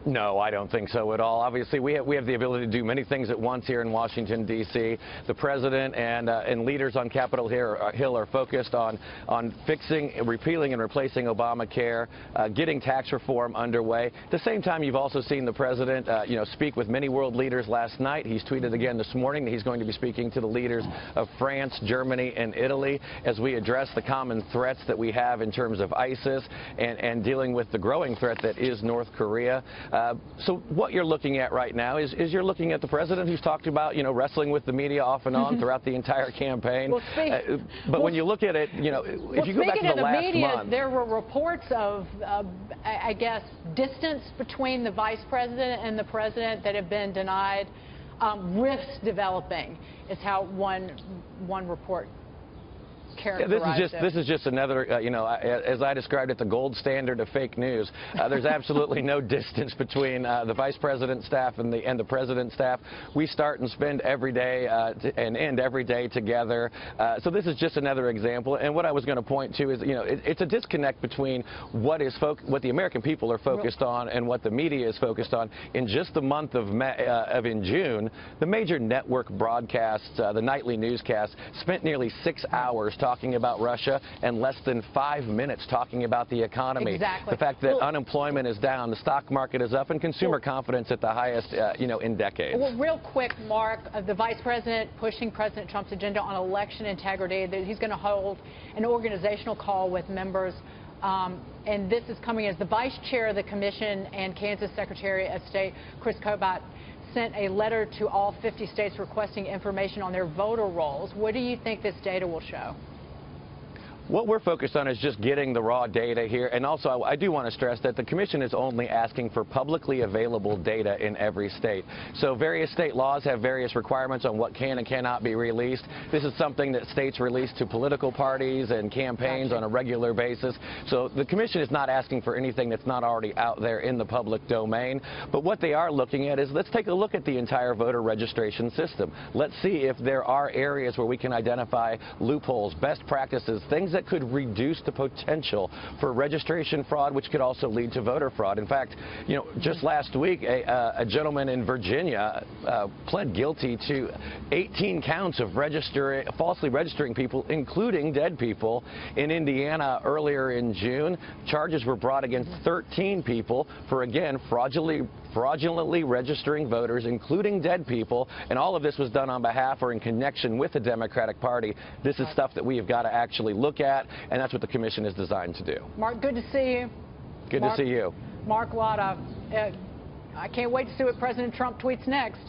No, I don't think so at all. Obviously, we have the ability to do many things at once here in Washington, D.C. The president and leaders on Capitol Hill are focused on fixing, repealing, and replacing Obamacare, getting tax reform underway. At the same time, you've also seen the president, speak with many world leaders last night. He's tweeted again this morning that he's going to be speaking to the leaders of France, Germany, and Italy as we address the common threats that we have in terms of ISIS and dealing with the growing threat that is North Korea. So what you're looking at right now is you're looking at the president who's talked about, wrestling with the media off and on throughout the entire campaign. But when you look at it, if you go back to the last month, there were reports of, I guess, distance between the vice president and the president that have been denied. Rifts developing is how one report characterized this is just another, as I described it, the gold standard of fake news. There's absolutely no distance between the vice president's staff and the president's staff. We start and spend every day and end every day together. So this is just another example. And what I was going to point to is, it's a disconnect between what the American people are focused on and what the media is focused on. In just the month of June, the major network broadcasts, the nightly newscasts, spent nearly 6 hours talking about Russia and less than 5 minutes talking about the economy. Exactly. The fact that unemployment is down, the stock market is up, and consumer confidence at the highest, in decades. Well, real quick, Mark, the vice president pushing President Trump's agenda on election integrity. He's going to hold an organizational call with members. And this is coming as the vice chair of the commission and Kansas Secretary of State Chris Kobach sent a letter to all 50 states requesting information on their voter rolls. What do you think this data will show? What we're focused on is just getting the raw data here. And also, I do want to stress that the commission is only asking for publicly available data in every state. So various state laws have various requirements on what can and cannot be released. This is something that states release to political parties and campaigns on a regular basis. So the commission is not asking for anything that's not already out there in the public domain. But what they are looking at is, let's take a look at the entire voter registration system. Let's see if there are areas where we can identify loopholes, best practices, things that could reduce the potential for registration fraud, which could also lead to voter fraud. In fact, just last week, a gentleman in Virginia pled guilty to 18 counts of falsely registering people, including dead people. In Indiana, earlier in June, charges were brought against 13 people for, again, fraudulently registering voters, including dead people, and all of this was done on behalf or in connection with the Democratic Party. This is stuff that we have got to actually look at, and that's what the commission is designed to do. Mark, good to see you. Good to see you. Mark Latta. I can't wait to see what President Trump tweets next.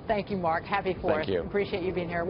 Thank you, Mark. Happy 4th. Thank you. Appreciate you being here.